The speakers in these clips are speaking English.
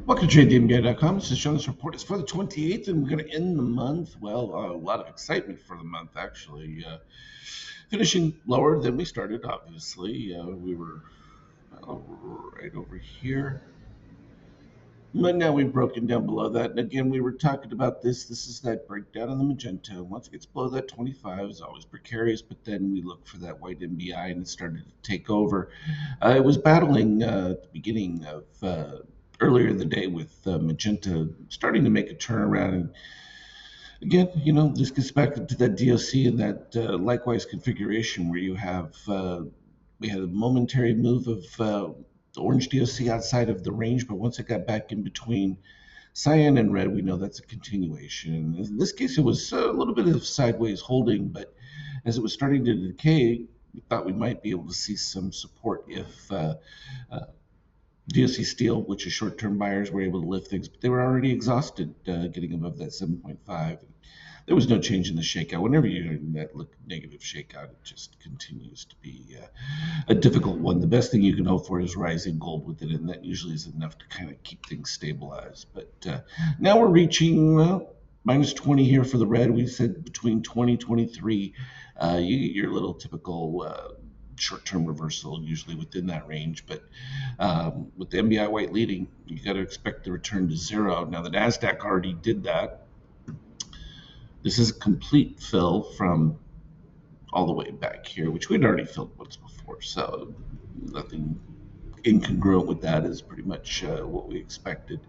Welcome to TradeTheMBA.com. This is Jonas Report. It's for the 28th, and we're going to end the month. Well, a lot of excitement for the month, actually. Finishing lower than we started, obviously. We were right over here. But now we've broken down below that. And again, we were talking about this. This is that breakdown in the magenta. Once it gets below that 25, it's always precarious. But then we look for that white MBI, and it started to take over. It was battling at the beginning of earlier in the day with magenta starting to make a turnaround. And again, this gets back into that DOC and that likewise configuration where you have we had a momentary move of the orange DOC outside of the range, but once it got back in between cyan and red, we know that's a continuation. In this case, it was a little bit of sideways holding, but as it was starting to decay, we thought we might be able to see some support if DOC Steel, which is short-term buyers, were able to lift things, but they were already exhausted getting above that 7.5. There was no change in the shakeout. Whenever you're in that negative shakeout, it just continues to be a difficult one. The best thing you can hope for is rising gold with it, and that usually is enough to kind of keep things stabilized. But now we're reaching minus 20 here for the red. We said between 20 23. You get your little typical short-term reversal usually within that range, but with the MBI white leading, you got to expect the return to zero. Now the Nasdaq already did that. This is a complete fill from all the way back here, which we'd already filled once before, so nothing incongruent with that is pretty much what we expected.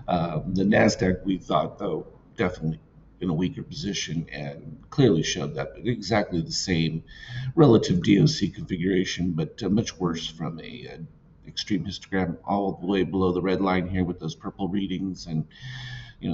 The Nasdaq, we thought, though, definitely in a weaker position and clearly showed that, but exactly the same relative DOC configuration, but much worse from a extreme histogram all the way below the red line here with those purple readings. And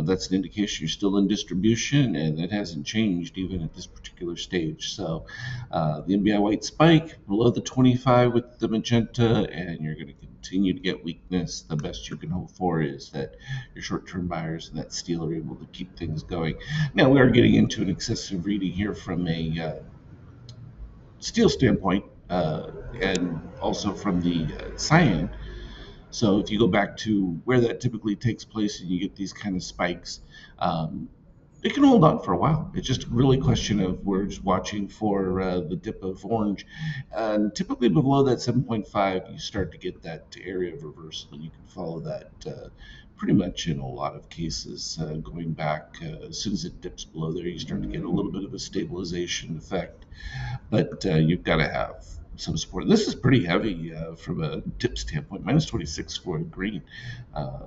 that's an indication you're still in distribution, and it hasn't changed even at this particular stage. So the MBI white spike below the 25 with the magenta, and you're going to continue to get weakness. The best you can hope for is that your short-term buyers and that steel are able to keep things going. Now we are getting into an excessive reading here from a steel standpoint, and also from the cyan. So if you go back to where that typically takes place and you get these kind of spikes, it can hold on for a while. It's just really a question of we're just watching for the dip of orange. And typically below that 7.5, you start to get that area of reversal, and you can follow that pretty much in a lot of cases going back. As soon as it dips below there, you start to get a little bit of a stabilization effect. But you've got to have some support. This is pretty heavy from a dip standpoint. Minus 26 for green.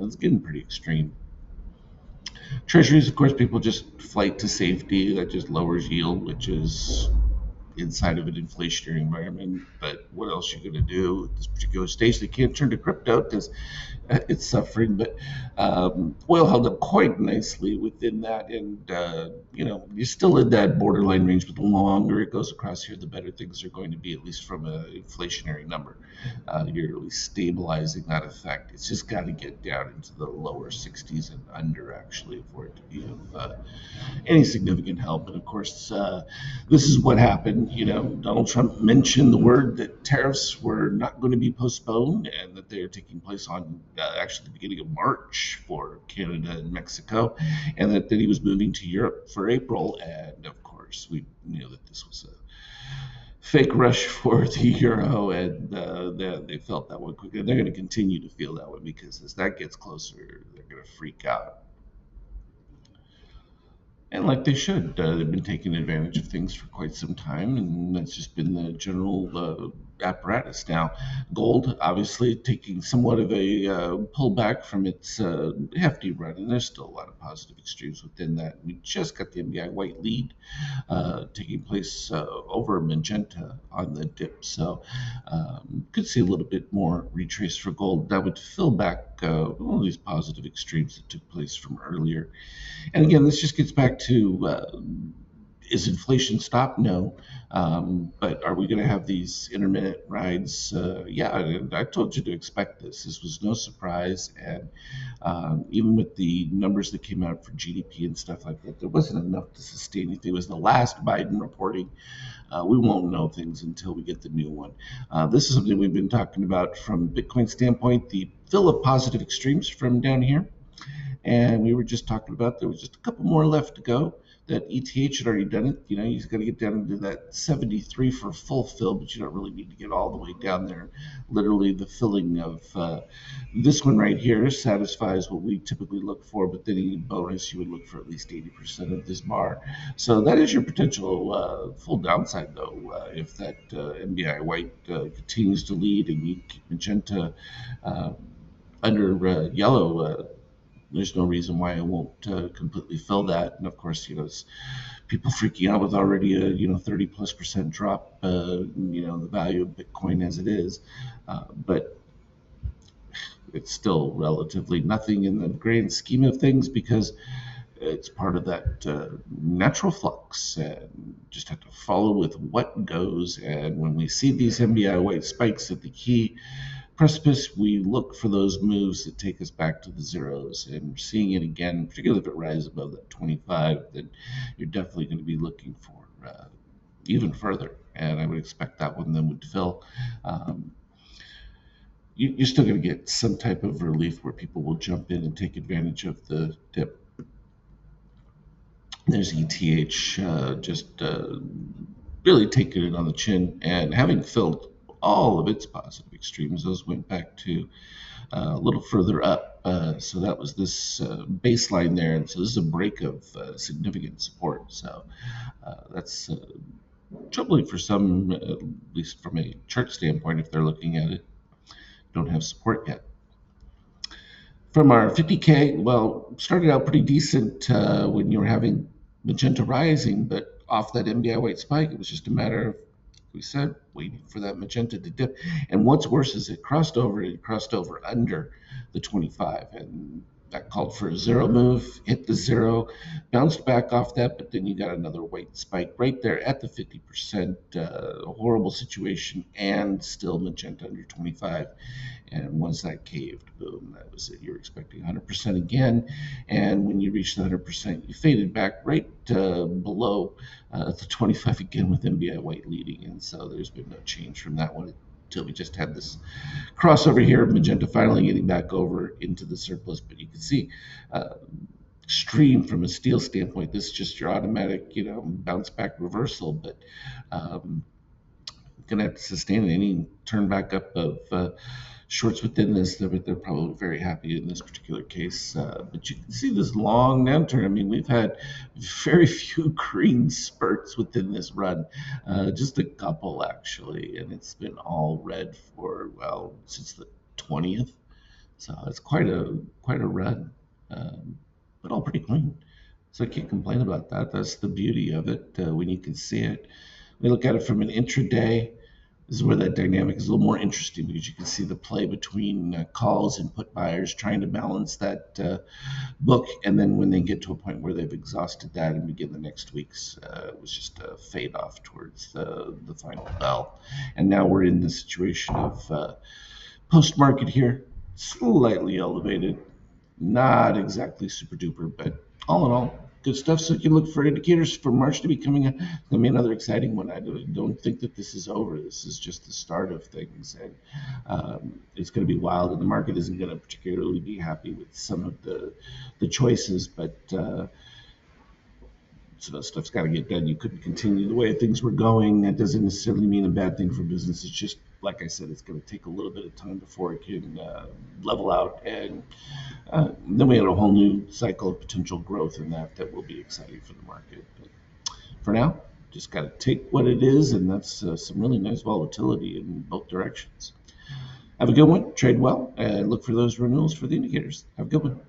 It's getting pretty extreme. Treasuries, of course, people just flight to safety. That just lowers yield, which is inside of an inflationary environment. But what else are you going to do at this particular stage? They can't turn to crypto because it's suffering. But oil held up quite nicely within that, and you're still in that borderline range. But the longer it goes across here, the better things are going to be, at least from an inflationary number. You're really stabilizing that effect. It's just got to get down into the lower 60s and under, actually, for it to be of any significant help. And of course, this is what happened. Donald Trump mentioned the word that tariffs were not going to be postponed, and that they are taking place on actually the beginning of March for Canada and Mexico, and that he was moving to Europe for April. And of course, we knew that this was a fake rush for the euro, and they felt that way quickly. They're going to continue to feel that way because as that gets closer, they're going to freak out. And like they should. They've been taking advantage of things for quite some time, and that's just been the general apparatus. Now, gold obviously taking somewhat of a pullback from its hefty run, and there's still a lot of positive extremes within that. We just got the MBI white lead taking place over magenta on the dip, so could see a little bit more retrace for gold. That would fill back all these positive extremes that took place from earlier. And again, this just gets back to is inflation stopped? No. But are we going to have these intermittent rides? Yeah, I told you to expect this. This was no surprise. And even with the numbers that came out for GDP and stuff like that, there wasn't enough to sustain anything. It was the last Biden reporting. We won't know things until we get the new one. This is something we've been talking about from Bitcoin standpoint. The fill of positive extremes from down here. And we were just talking about there was just a couple more left to go. That ETH had already done it. You know, you've got to get down into that 73 for full fill, but you don't really need to get all the way down there. Literally, the filling of this one right here satisfies what we typically look for, but then in bonus, you would look for at least 80% of this bar. So that is your potential full downside, though, if that NBI white continues to lead and you keep magenta under yellow. There's no reason why I won't completely fill that. And of course, you know, it's people freaking out with already a 30+% drop. The value of Bitcoin as it is, but it's still relatively nothing in the grand scheme of things because it's part of that natural flux, and just have to follow with what goes. And when we see these NBI white spikes at the key precipice, we look for those moves that take us back to the zeros, and we're seeing it again, particularly if it rises above that 25, then you're definitely going to be looking for even further, and I would expect that one then would fill. You're still going to get some type of relief where people will jump in and take advantage of the dip. There's ETH just really taking it on the chin, and having filled all of its positive extremes, those went back to a little further up. So that was this baseline there, and so this is a break of significant support. So that's troubling for some, at least from a chart standpoint, if they're looking at it. Don't have support yet. From our 50K, well, started out pretty decent when you were having magenta rising, but off that NBI white spike, it was just a matter of, we said, waiting for that magenta to dip. And what's worse is it crossed over under the 25, and that called for a zero move, hit the zero, bounced back off that, but then you got another white spike right there at the 50%, horrible situation, and still magenta under 25. And once that caved, boom, that was it. You're expecting 100% again, and when you reached the 100%, you faded back right below the 25 again with NBI white leading, and so there's been no change from that one until we just had this crossover here of magenta finally getting back over into the surplus. But you can see extreme from a steel standpoint. This is just your automatic, bounce back reversal, but gonna have to sustain any turn back up of shorts within this. They're probably very happy in this particular case, but you can see this long downturn. I mean, we've had very few green spurts within this run, just a couple actually, and it's been all red for, well, since the 20th. So it's quite a run, but all pretty clean. So I can't complain about that. That's the beauty of it when you can see it. We look at it from an intraday. This is where that dynamic is a little more interesting because you can see the play between calls and put buyers trying to balance that book. And then when they get to a point where they've exhausted that and begin the next week's, it was just a fade off towards the final bell. And now we're in the situation of post-market here, slightly elevated, not exactly super duper, but all in all, good stuff. So you can look for indicators for March to be coming in. It's going to be another exciting one. I don't think that this is over. This is just the start of things, and it's going to be wild. And the market isn't going to particularly be happy with some of the choices, but so that stuff's got to get done. You couldn't continue the way things were going. That doesn't necessarily mean a bad thing for business. It's just, like I said, it's going to take a little bit of time before it can level out, and then we have a whole new cycle of potential growth in that will be exciting for the market. But for now, just got to take what it is, and that's some really nice volatility in both directions. Have a good one, trade well, and look for those renewals for the indicators. Have a good one.